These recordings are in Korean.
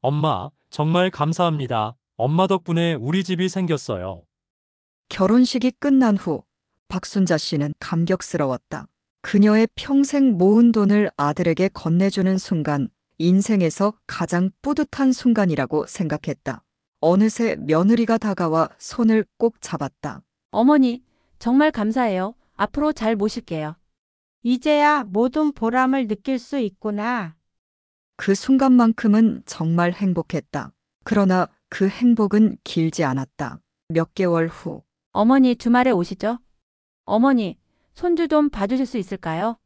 엄마, 정말 감사합니다. 엄마 덕분에 우리 집이 생겼어요. 결혼식이 끝난 후 박순자 씨는 감격스러웠다. 그녀의 평생 모은 돈을 아들에게 건네주는 순간 인생에서 가장 뿌듯한 순간이라고 생각했다. 어느새 며느리가 다가와 손을 꼭 잡았다. 어머니, 정말 감사해요. 앞으로 잘 모실게요. 이제야 모든 보람을 느낄 수 있구나. 그 순간만큼은 정말 행복했다. 그러나 그 행복은 길지 않았다. 몇 개월 후 어머니, 주말에 오시죠? 어머니, 손주 좀 봐주실 수 있을까요?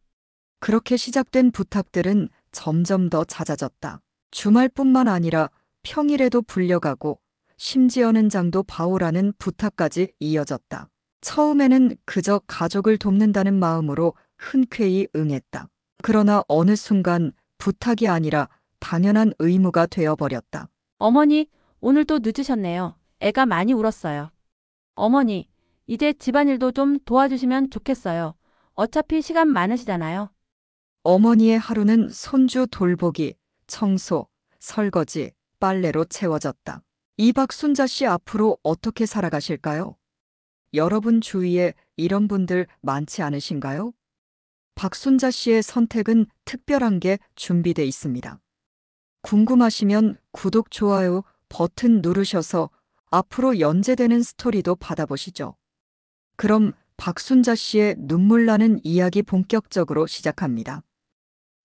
그렇게 시작된 부탁들은 점점 더 잦아졌다. 주말뿐만 아니라 평일에도 불려가고 심지어는 장도 봐오라는 부탁까지 이어졌다. 처음에는 그저 가족을 돕는다는 마음으로 흔쾌히 응했다. 그러나 어느 순간 부탁이 아니라 당연한 의무가 되어버렸다. 어머니, 오늘 또 늦으셨네요. 애가 많이 울었어요. 어머니, 이제 집안일도 좀 도와주시면 좋겠어요. 어차피 시간 많으시잖아요. 어머니의 하루는 손주 돌보기, 청소, 설거지, 빨래로 채워졌다. 이 박순자 씨 앞으로 어떻게 살아가실까요? 여러분 주위에 이런 분들 많지 않으신가요? 박순자 씨의 선택은 특별한 게 준비돼 있습니다. 궁금하시면 구독, 좋아요 버튼 누르셔서 앞으로 연재되는 스토리도 받아보시죠. 그럼 박순자 씨의 눈물 나는 이야기 본격적으로 시작합니다.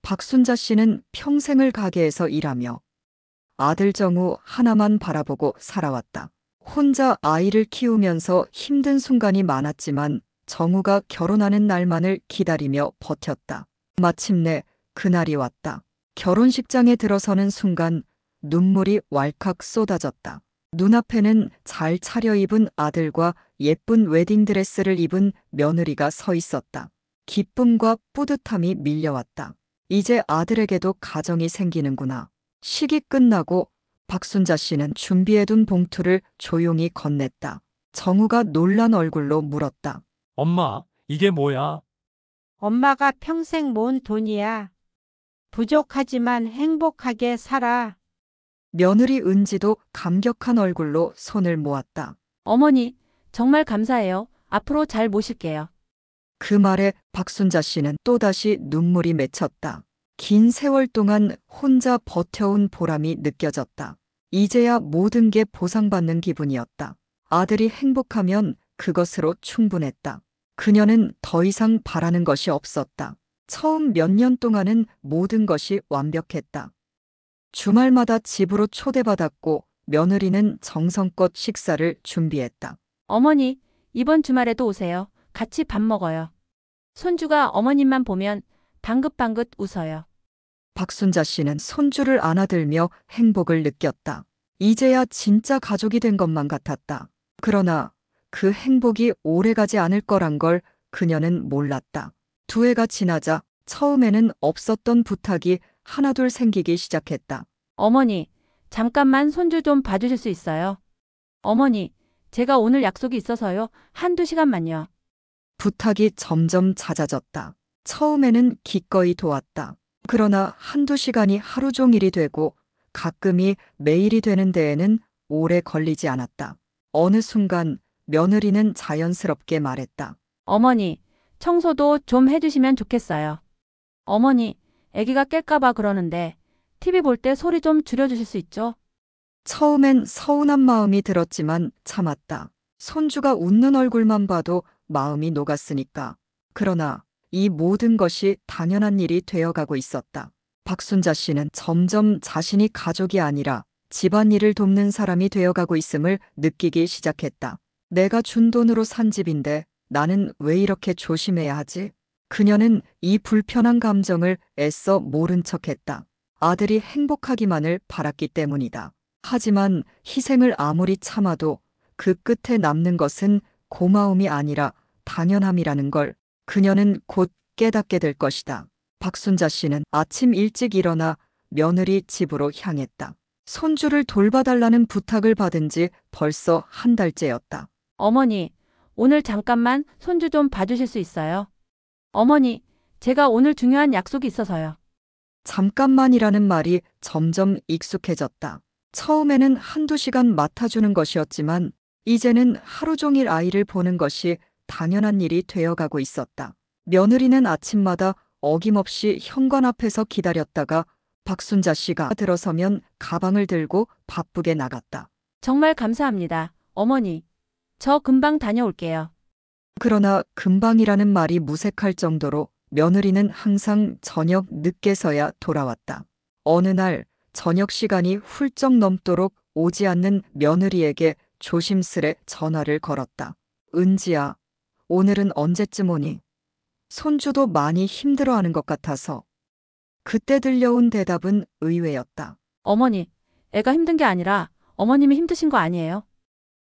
박순자 씨는 평생을 가게에서 일하며 아들 정우 하나만 바라보고 살아왔다. 혼자 아이를 키우면서 힘든 순간이 많았지만 정우가 결혼하는 날만을 기다리며 버텼다. 마침내 그날이 왔다. 결혼식장에 들어서는 순간 눈물이 왈칵 쏟아졌다. 눈앞에는 잘 차려입은 아들과 예쁜 웨딩드레스를 입은 며느리가 서 있었다. 기쁨과 뿌듯함이 밀려왔다. 이제 아들에게도 가정이 생기는구나. 식이 끝나고 박순자 씨는 준비해둔 봉투를 조용히 건넸다. 정우가 놀란 얼굴로 물었다. 엄마, 이게 뭐야? 엄마가 평생 모은 돈이야. 부족하지만 행복하게 살아. 며느리 은지도 감격한 얼굴로 손을 모았다. 어머니, 정말 감사해요. 앞으로 잘 모실게요. 그 말에 박순자 씨는 또다시 눈물이 맺혔다. 긴 세월 동안 혼자 버텨온 보람이 느껴졌다. 이제야 모든 게 보상받는 기분이었다. 아들이 행복하면 그것으로 충분했다. 그녀는 더 이상 바라는 것이 없었다. 처음 몇 년 동안은 모든 것이 완벽했다. 주말마다 집으로 초대받았고 며느리는 정성껏 식사를 준비했다. 어머니, 이번 주말에도 오세요. 같이 밥 먹어요. 손주가 어머님만 보면 방긋방긋 웃어요. 박순자 씨는 손주를 안아들며 행복을 느꼈다. 이제야 진짜 가족이 된 것만 같았다. 그러나 그 행복이 오래가지 않을 거란 걸 그녀는 몰랐다. 두 해가 지나자 처음에는 없었던 부탁이 하나둘 생기기 시작했다. 어머니, 잠깐만 손주 좀 봐주실 수 있어요? 어머니, 제가 오늘 약속이 있어서요. 한두 시간만요. 부탁이 점점 잦아졌다. 처음에는 기꺼이 도왔다. 그러나 한두 시간이 하루 종일이 되고 가끔이 매일이 되는 데에는 오래 걸리지 않았다. 어느 순간 며느리는 자연스럽게 말했다. 어머니, 청소도 좀 해주시면 좋겠어요. 어머니, 아기가 깰까봐 그러는데 TV 볼 때 소리 좀 줄여주실 수 있죠? 처음엔 서운한 마음이 들었지만 참았다. 손주가 웃는 얼굴만 봐도 마음이 녹았으니까. 그러나 이 모든 것이 당연한 일이 되어가고 있었다. 박순자 씨는 점점 자신이 가족이 아니라 집안일을 돕는 사람이 되어가고 있음을 느끼기 시작했다. 내가 준 돈으로 산 집인데 나는 왜 이렇게 조심해야 하지? 그녀는 이 불편한 감정을 애써 모른 척했다. 아들이 행복하기만을 바랐기 때문이다. 하지만 희생을 아무리 참아도 그 끝에 남는 것은 고마움이 아니라 당연함이라는 걸 그녀는 곧 깨닫게 될 것이다. 박순자 씨는 아침 일찍 일어나 며느리 집으로 향했다. 손주를 돌봐달라는 부탁을 받은 지 벌써 한 달째였다. 어머니, 오늘 잠깐만 손주 좀 봐주실 수 있어요? 어머니, 제가 오늘 중요한 약속이 있어서요. 잠깐만이라는 말이 점점 익숙해졌다. 처음에는 한두 시간 맡아주는 것이었지만 이제는 하루 종일 아이를 보는 것이 당연한 일이 되어가고 있었다. 며느리는 아침마다 어김없이 현관 앞에서 기다렸다가 박순자 씨가 들어서면 가방을 들고 바쁘게 나갔다. 정말 감사합니다. 어머니, 저 금방 다녀올게요. 그러나 금방이라는 말이 무색할 정도로 며느리는 항상 저녁 늦게서야 돌아왔다. 어느 날 저녁 시간이 훌쩍 넘도록 오지 않는 며느리에게 조심스레 전화를 걸었다. 은지야, 오늘은 언제쯤 오니? 손주도 많이 힘들어하는 것 같아서. 그때 들려온 대답은 의외였다. 어머니, 애가 힘든 게 아니라 어머님이 힘드신 거 아니에요?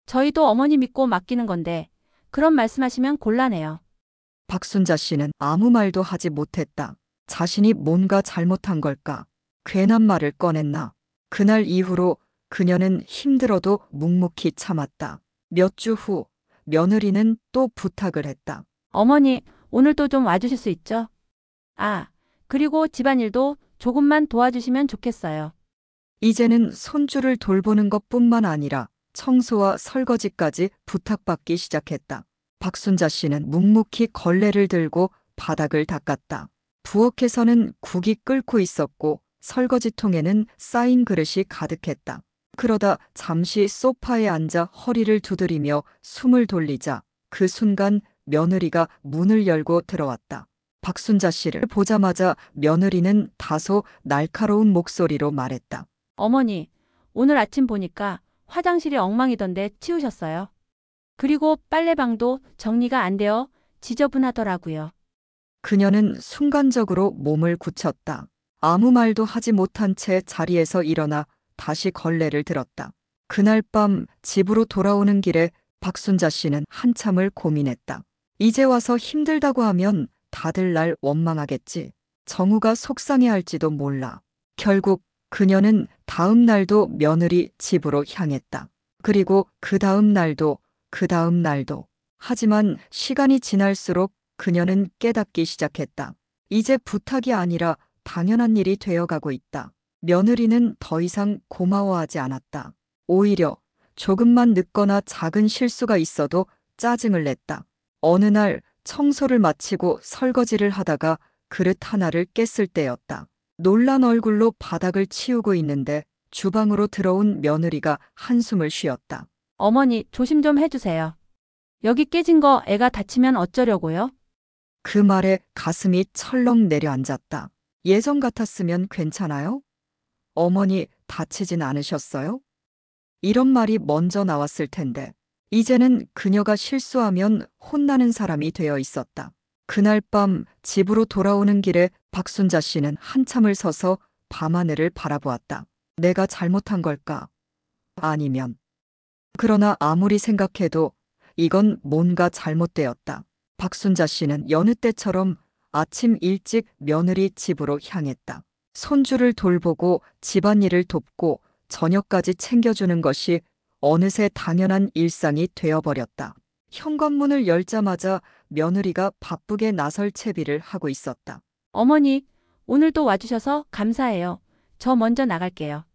저희도 어머니 믿고 맡기는 건데 그런 말씀하시면 곤란해요. 박순자 씨는 아무 말도 하지 못했다. 자신이 뭔가 잘못한 걸까? 괜한 말을 꺼냈나? 그날 이후로 그녀는 힘들어도 묵묵히 참았다. 몇 주 후 며느리는 또 부탁을 했다. 어머니, 오늘도 좀 와주실 수 있죠? 아, 그리고 집안일도 조금만 도와주시면 좋겠어요. 이제는 손주를 돌보는 것뿐만 아니라 청소와 설거지까지 부탁받기 시작했다. 박순자 씨는 묵묵히 걸레를 들고 바닥을 닦았다. 부엌에서는 국이 끓고 있었고 설거지통에는 쌓인 그릇이 가득했다. 그러다 잠시 소파에 앉아 허리를 두드리며 숨을 돌리자 그 순간 며느리가 문을 열고 들어왔다. 박순자 씨를 보자마자 며느리는 다소 날카로운 목소리로 말했다. 어머니, 오늘 아침 보니까 화장실이 엉망이던데 치우셨어요? 그리고 빨래방도 정리가 안 되어 지저분하더라고요. 그녀는 순간적으로 몸을 굳혔다. 아무 말도 하지 못한 채 자리에서 일어나 다시 걸레를 들었다. 그날 밤 집으로 돌아오는 길에 박순자 씨는 한참을 고민했다. 이제 와서 힘들다고 하면 다들 날 원망하겠지. 정우가 속상해할지도 몰라. 결국 그녀는 다음 날도 며느리 집으로 향했다. 그리고 그 다음 날도 그 다음 날도. 하지만 시간이 지날수록 그녀는 깨닫기 시작했다. 이제 부탁이 아니라 당연한 일이 되어가고 있다. 며느리는 더 이상 고마워하지 않았다. 오히려 조금만 늦거나 작은 실수가 있어도 짜증을 냈다. 어느 날 청소를 마치고 설거지를 하다가 그릇 하나를 깼을 때였다. 놀란 얼굴로 바닥을 치우고 있는데 주방으로 들어온 며느리가 한숨을 쉬었다. 어머니, 조심 좀 해주세요. 여기 깨진 거 애가 다치면 어쩌려고요? 그 말에 가슴이 철렁 내려앉았다. 예전 같았으면 괜찮아요? 어머니 다치진 않으셨어요? 이런 말이 먼저 나왔을 텐데 이제는 그녀가 실수하면 혼나는 사람이 되어 있었다. 그날 밤 집으로 돌아오는 길에 박순자 씨는 한참을 서서 밤하늘을 바라보았다. 내가 잘못한 걸까? 아니면. 그러나 아무리 생각해도 이건 뭔가 잘못되었다. 박순자 씨는 여느 때처럼 아침 일찍 며느리 집으로 향했다. 손주를 돌보고 집안일을 돕고 저녁까지 챙겨주는 것이 어느새 당연한 일상이 되어버렸다. 현관문을 열자마자 며느리가 바쁘게 나설 채비를 하고 있었다. 어머니, 오늘도 와주셔서 감사해요. 저 먼저 나갈게요.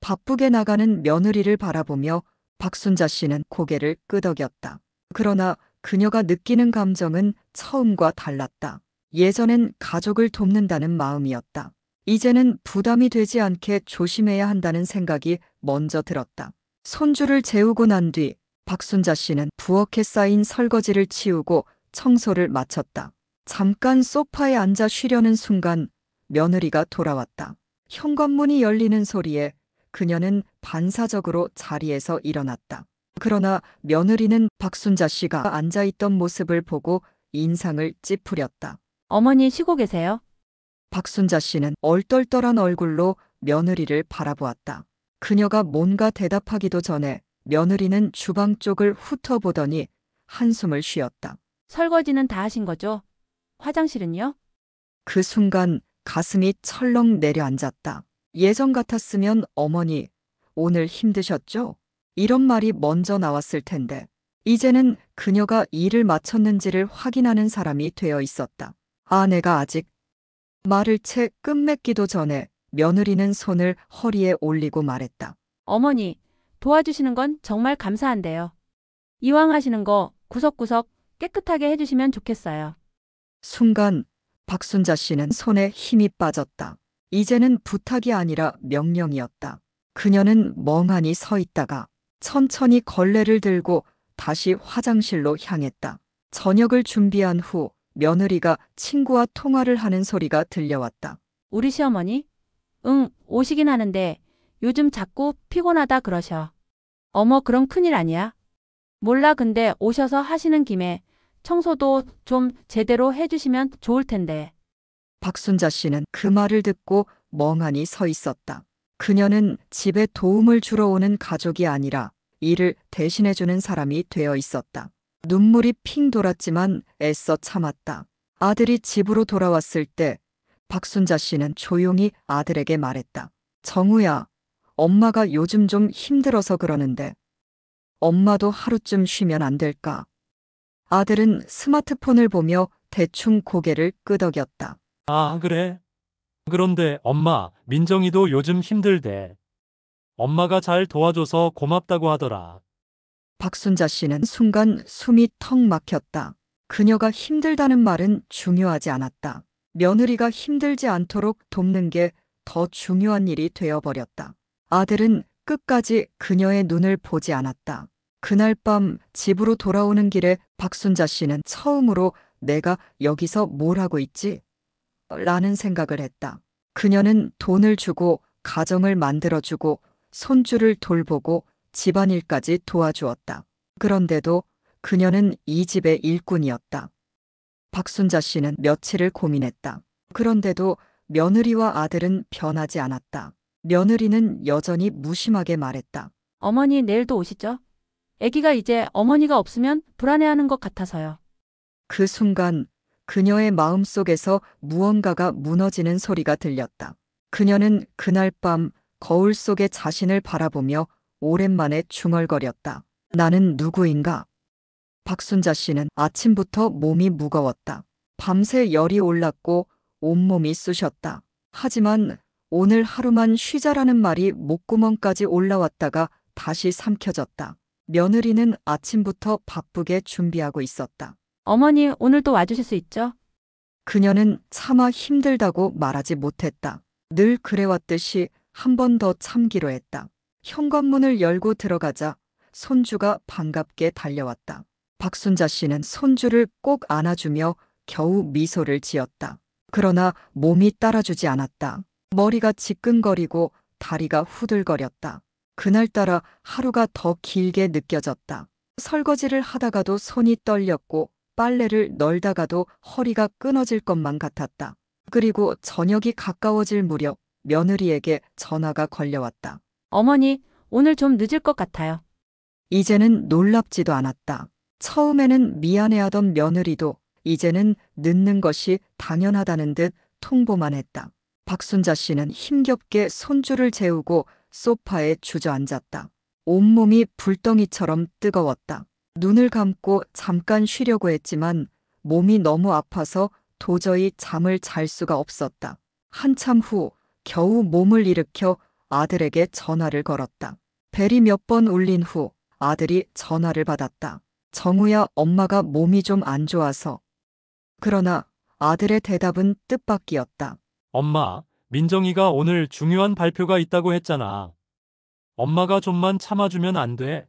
바쁘게 나가는 며느리를 바라보며 박순자 씨는 고개를 끄덕였다. 그러나 그녀가 느끼는 감정은 처음과 달랐다. 예전엔 가족을 돕는다는 마음이었다. 이제는 부담이 되지 않게 조심해야 한다는 생각이 먼저 들었다. 손주를 재우고 난 뒤 박순자 씨는 부엌에 쌓인 설거지를 치우고 청소를 마쳤다. 잠깐 소파에 앉아 쉬려는 순간 며느리가 돌아왔다. 현관문이 열리는 소리에 그녀는 반사적으로 자리에서 일어났다. 그러나 며느리는 박순자 씨가 앉아있던 모습을 보고 인상을 찌푸렸다. 어머니 쉬고 계세요? 박순자 씨는 얼떨떨한 얼굴로 며느리를 바라보았다. 그녀가 뭔가 대답하기도 전에 며느리는 주방 쪽을 훑어보더니 한숨을 쉬었다. 설거지는 다 하신 거죠? 화장실은요? 그 순간 가슴이 철렁 내려앉았다. 예전 같았으면 어머니, 오늘 힘드셨죠? 이런 말이 먼저 나왔을 텐데 이제는 그녀가 일을 마쳤는지를 확인하는 사람이 되어 있었다. 아내가 아직 말을 채 끝맺기도 전에 며느리는 손을 허리에 올리고 말했다. 어머니, 도와주시는 건 정말 감사한데요. 이왕 하시는 거 구석구석 깨끗하게 해주시면 좋겠어요. 순간 박순자 씨는 손에 힘이 빠졌다. 이제는 부탁이 아니라 명령이었다. 그녀는 멍하니 서 있다가 천천히 걸레를 들고 다시 화장실로 향했다. 저녁을 준비한 후 며느리가 친구와 통화를 하는 소리가 들려왔다. 우리 시어머니? 응, 오시긴 하는데 요즘 자꾸 피곤하다 그러셔. 어머, 그럼 큰일 아니야? 몰라, 근데 오셔서 하시는 김에 청소도 좀 제대로 해주시면 좋을 텐데. 박순자 씨는 그 말을 듣고 멍하니 서 있었다. 그녀는 집에 도움을 주러 오는 가족이 아니라 일을 대신해주는 사람이 되어 있었다. 눈물이 핑 돌았지만 애써 참았다. 아들이 집으로 돌아왔을 때 박순자 씨는 조용히 아들에게 말했다. 정우야, 엄마가 요즘 좀 힘들어서 그러는데 엄마도 하루쯤 쉬면 안 될까? 아들은 스마트폰을 보며 대충 고개를 끄덕였다. 아, 그래? 그런데 엄마, 민정이도 요즘 힘들대. 엄마가 잘 도와줘서 고맙다고 하더라. 박순자 씨는 순간 숨이 턱 막혔다. 그녀가 힘들다는 말은 중요하지 않았다. 며느리가 힘들지 않도록 돕는 게 더 중요한 일이 되어버렸다. 아들은 끝까지 그녀의 눈을 보지 않았다. 그날 밤 집으로 돌아오는 길에 박순자 씨는 처음으로 내가 여기서 뭘 하고 있지? 라는 생각을 했다. 그녀는 돈을 주고 가정을 만들어주고 손주를 돌보고 집안일까지 도와주었다. 그런데도 그녀는 이 집의 일꾼이었다. 박순자 씨는 며칠을 고민했다. 그런데도 며느리와 아들은 변하지 않았다. 며느리는 여전히 무심하게 말했다. 어머니, 내일도 오시죠? 아기가 이제 어머니가 없으면 불안해하는 것 같아서요. 그 순간 그녀의 마음속에서 무언가가 무너지는 소리가 들렸다. 그녀는 그날 밤 거울 속에 자신을 바라보며 오랜만에 중얼거렸다. 나는 누구인가? 박순자 씨는 아침부터 몸이 무거웠다. 밤새 열이 올랐고 온몸이 쑤셨다. 하지만 오늘 하루만 쉬자라는 말이 목구멍까지 올라왔다가 다시 삼켜졌다. 며느리는 아침부터 바쁘게 준비하고 있었다. 어머니, 오늘 또 와주실 수 있죠? 그녀는 차마 힘들다고 말하지 못했다. 늘 그래왔듯이 한 번 더 참기로 했다. 현관문을 열고 들어가자 손주가 반갑게 달려왔다. 박순자 씨는 손주를 꼭 안아주며 겨우 미소를 지었다. 그러나 몸이 따라주지 않았다. 머리가 지끈거리고 다리가 후들거렸다. 그날따라 하루가 더 길게 느껴졌다. 설거지를 하다가도 손이 떨렸고 빨래를 널다가도 허리가 끊어질 것만 같았다. 그리고 저녁이 가까워질 무렵 며느리에게 전화가 걸려왔다. 어머니, 오늘 좀 늦을 것 같아요. 이제는 놀랍지도 않았다. 처음에는 미안해하던 며느리도 이제는 늦는 것이 당연하다는 듯 통보만 했다. 박순자 씨는 힘겹게 손주를 재우고 소파에 주저앉았다. 온몸이 불덩이처럼 뜨거웠다. 눈을 감고 잠깐 쉬려고 했지만 몸이 너무 아파서 도저히 잠을 잘 수가 없었다. 한참 후 겨우 몸을 일으켜 아들에게 전화를 걸었다. 벨이 몇 번 울린 후 아들이 전화를 받았다. 정우야, 엄마가 몸이 좀 안 좋아서. 그러나 아들의 대답은 뜻밖이었다. 엄마, 민정이가 오늘 중요한 발표가 있다고 했잖아. 엄마가 좀만 참아주면 안 돼?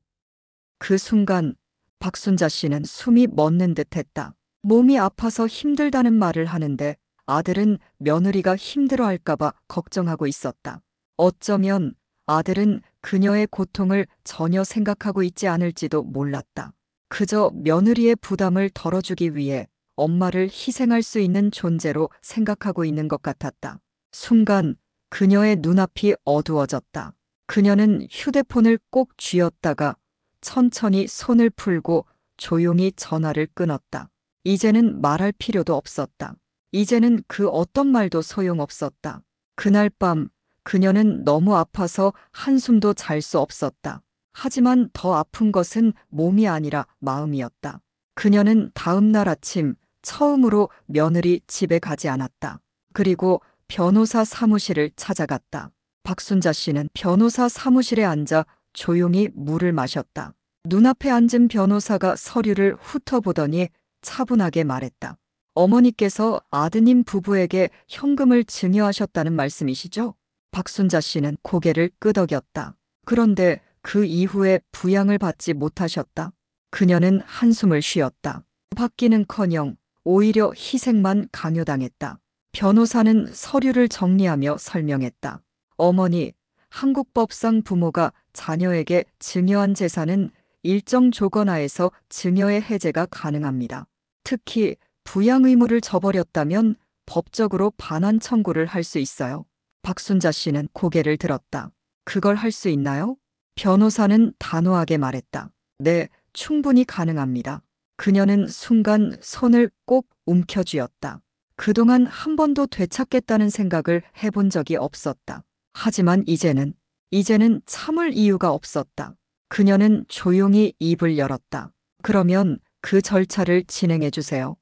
그 순간 박순자 씨는 숨이 멎는 듯했다. 몸이 아파서 힘들다는 말을 하는데 아들은 며느리가 힘들어할까봐 걱정하고 있었다. 어쩌면 아들은 그녀의 고통을 전혀 생각하고 있지 않을지도 몰랐다. 그저 며느리의 부담을 덜어주기 위해 엄마를 희생할 수 있는 존재로 생각하고 있는 것 같았다. 순간 그녀의 눈앞이 어두워졌다. 그녀는 휴대폰을 꼭 쥐었다가 천천히 손을 풀고 조용히 전화를 끊었다. 이제는 말할 필요도 없었다. 이제는 그 어떤 말도 소용없었다. 그날 밤 그녀는 너무 아파서 한숨도 잘 수 없었다. 하지만 더 아픈 것은 몸이 아니라 마음이었다. 그녀는 다음 날 아침 처음으로 며느리 집에 가지 않았다. 그리고 변호사 사무실을 찾아갔다. 박순자 씨는 변호사 사무실에 앉아 조용히 물을 마셨다. 눈앞에 앉은 변호사가 서류를 훑어보더니 차분하게 말했다. 어머니께서 아드님 부부에게 현금을 증여하셨다는 말씀이시죠? 박순자 씨는 고개를 끄덕였다. 그런데 그 이후에 부양을 받지 못하셨다. 그녀는 한숨을 쉬었다. 받기는커녕 오히려 희생만 강요당했다. 변호사는 서류를 정리하며 설명했다. 어머니, 한국법상 부모가 자녀에게 증여한 재산은 일정 조건하에서 증여의 해제가 가능합니다. 특히 부양 의무를 저버렸다면 법적으로 반환 청구를 할 수 있어요. 박순자 씨는 고개를 들었다. 그걸 할 수 있나요? 변호사는 단호하게 말했다. 네, 충분히 가능합니다. 그녀는 순간 손을 꼭 움켜쥐었다. 그동안 한 번도 되찾겠다는 생각을 해본 적이 없었다. 하지만 이제는 참을 이유가 없었다. 그녀는 조용히 입을 열었다. 그러면 그 절차를 진행해 주세요.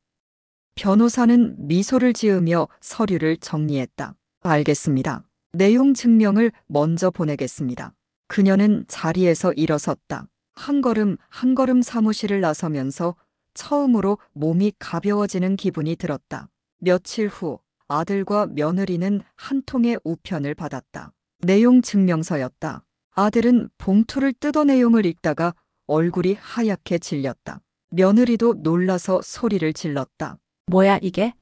변호사는 미소를 지으며 서류를 정리했다. 알겠습니다. 내용 증명을 먼저 보내겠습니다. 그녀는 자리에서 일어섰다. 한 걸음 한 걸음 사무실을 나서면서 처음으로 몸이 가벼워지는 기분이 들었다. 며칠 후 아들과 며느리는 한 통의 우편을 받았다. 내용 증명서였다. 아들은 봉투를 뜯어 내용을 읽다가 얼굴이 하얗게 질렸다. 며느리도 놀라서 소리를 질렀다. 뭐야, 이게?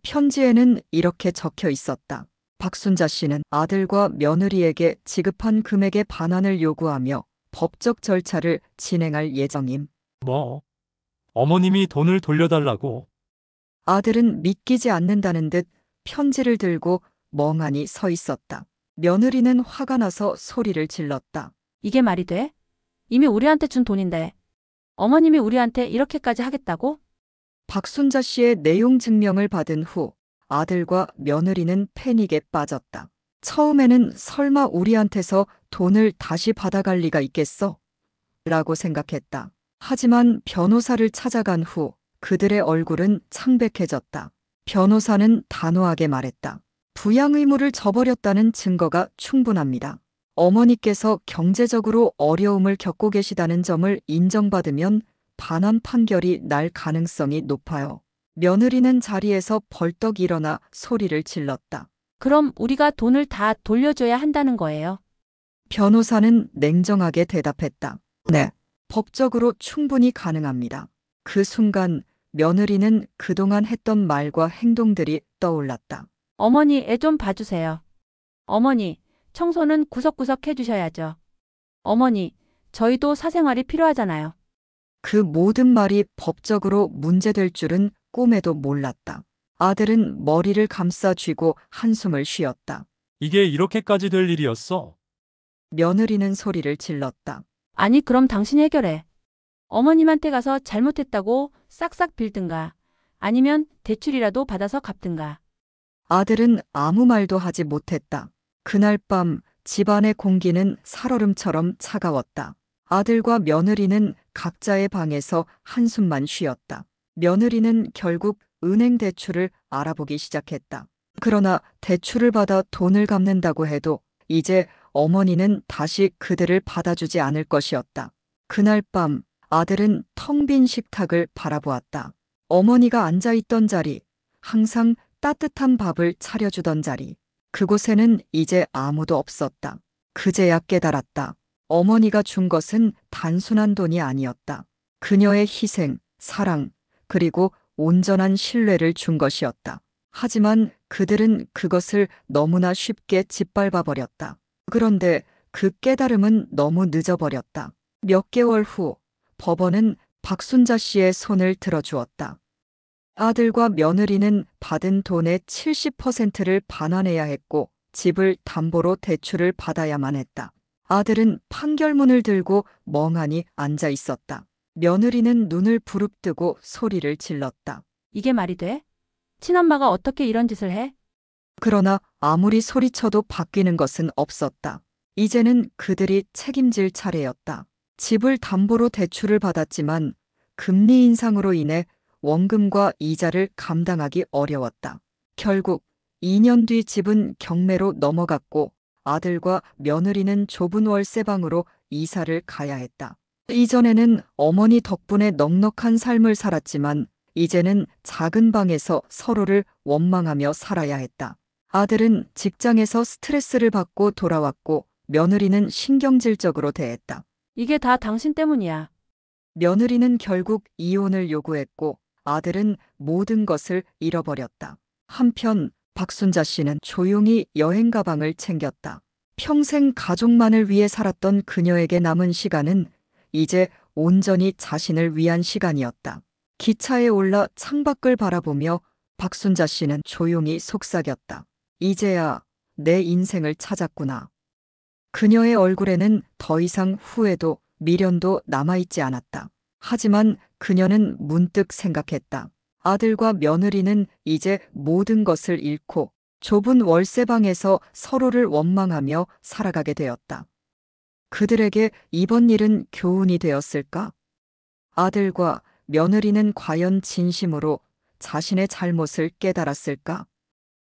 편지에는 이렇게 적혀 있었다. 박순자 씨는 아들과 며느리에게 지급한 금액의 반환을 요구하며 법적 절차를 진행할 예정임. 뭐? 어머님이 돈을 돌려달라고? 아들은 믿기지 않는다는 듯 편지를 들고 멍하니 서 있었다. 며느리는 화가 나서 소리를 질렀다. 이게 말이 돼? 이미 우리한테 준 돈인데. 어머님이 우리한테 이렇게까지 하겠다고? 박순자 씨의 내용 증명을 받은 후 아들과 며느리는 패닉에 빠졌다. 처음에는 설마 우리한테서 돈을 다시 받아갈 리가 있겠어? 라고 생각했다. 하지만 변호사를 찾아간 후 그들의 얼굴은 창백해졌다. 변호사는 단호하게 말했다. 부양 의무를 저버렸다는 증거가 충분합니다. 어머니께서 경제적으로 어려움을 겪고 계시다는 점을 인정받으면 반환 판결이 날 가능성이 높아요. 며느리는 자리에서 벌떡 일어나 소리를 질렀다. 그럼 우리가 돈을 다 돌려줘야 한다는 거예요. 변호사는 냉정하게 대답했다. 네, 법적으로 충분히 가능합니다. 그 순간 며느리는 그동안 했던 말과 행동들이 떠올랐다. 어머니, 애 좀 봐주세요. 어머니, 청소는 구석구석 해주셔야죠. 어머니, 저희도 사생활이 필요하잖아요. 그 모든 말이 법적으로 문제될 줄은 꿈에도 몰랐다. 아들은 머리를 감싸 쥐고 한숨을 쉬었다. 이게 이렇게까지 될 일이었어? 며느리는 소리를 질렀다. 아니, 그럼 당신이 해결해. 어머님한테 가서 잘못했다고 싹싹 빌든가 아니면 대출이라도 받아서 갚든가. 아들은 아무 말도 하지 못했다. 그날 밤 집안의 공기는 살얼음처럼 차가웠다. 아들과 며느리는 각자의 방에서 한숨만 쉬었다. 며느리는 결국 은행 대출을 알아보기 시작했다. 그러나 대출을 받아 돈을 갚는다고 해도 이제 어머니는 다시 그들을 받아주지 않을 것이었다. 그날 밤 아들은 텅 빈 식탁을 바라보았다. 어머니가 앉아있던 자리, 항상 따뜻한 밥을 차려주던 자리, 그곳에는 이제 아무도 없었다. 그제야 깨달았다. 어머니가 준 것은 단순한 돈이 아니었다. 그녀의 희생, 사랑, 그리고 온전한 신뢰를 준 것이었다. 하지만 그들은 그것을 너무나 쉽게 짓밟아 버렸다. 그런데 그 깨달음은 너무 늦어버렸다. 몇 개월 후 법원은 박순자 씨의 손을 들어주었다. 아들과 며느리는 받은 돈의 70%를 반환해야 했고 집을 담보로 대출을 받아야만 했다. 아들은 판결문을 들고 멍하니 앉아 있었다. 며느리는 눈을 부릅뜨고 소리를 질렀다. 이게 말이 돼? 친엄마가 어떻게 이런 짓을 해? 그러나 아무리 소리쳐도 바뀌는 것은 없었다. 이제는 그들이 책임질 차례였다. 집을 담보로 대출을 받았지만 금리 인상으로 인해 원금과 이자를 감당하기 어려웠다. 결국 2년 뒤 집은 경매로 넘어갔고 아들과 며느리는 좁은 월세방으로 이사를 가야 했다. 이전에는 어머니 덕분에 넉넉한 삶을 살았지만 이제는 작은 방에서 서로를 원망하며 살아야 했다. 아들은 직장에서 스트레스를 받고 돌아왔고 며느리는 신경질적으로 대했다. 이게 다 당신 때문이야. 며느리는 결국 이혼을 요구했고 아들은 모든 것을 잃어버렸다. 한편 박순자 씨는 조용히 여행 가방을 챙겼다. 평생 가족만을 위해 살았던 그녀에게 남은 시간은 이제 온전히 자신을 위한 시간이었다. 기차에 올라 창밖을 바라보며 박순자 씨는 조용히 속삭였다. 이제야 내 인생을 찾았구나. 그녀의 얼굴에는 더 이상 후회도 미련도 남아있지 않았다. 하지만 그녀는 문득 생각했다. 아들과 며느리는 이제 모든 것을 잃고 좁은 월세방에서 서로를 원망하며 살아가게 되었다. 그들에게 이번 일은 교훈이 되었을까? 아들과 며느리는 과연 진심으로 자신의 잘못을 깨달았을까?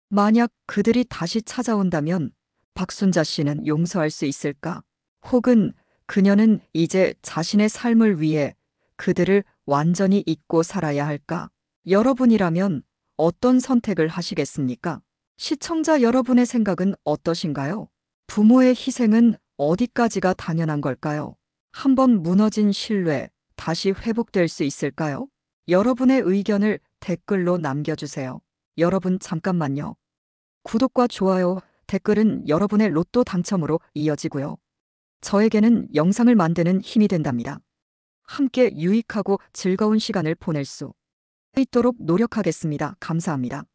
만약 그들이 다시 찾아온다면 박순자 씨는 용서할 수 있을까? 혹은 그녀는 이제 자신의 삶을 위해 그들을 완전히 잊고 살아야 할까? 여러분이라면 어떤 선택을 하시겠습니까? 시청자 여러분의 생각은 어떠신가요? 부모의 희생은 어디까지가 당연한 걸까요? 한번 무너진 신뢰, 다시 회복될 수 있을까요? 여러분의 의견을 댓글로 남겨주세요. 여러분 잠깐만요. 구독과 좋아요, 댓글은 여러분의 로또 당첨으로 이어지고요. 저에게는 영상을 만드는 힘이 된답니다. 함께 유익하고 즐거운 시간을 보낼 수 있도록 노력하겠습니다. 감사합니다.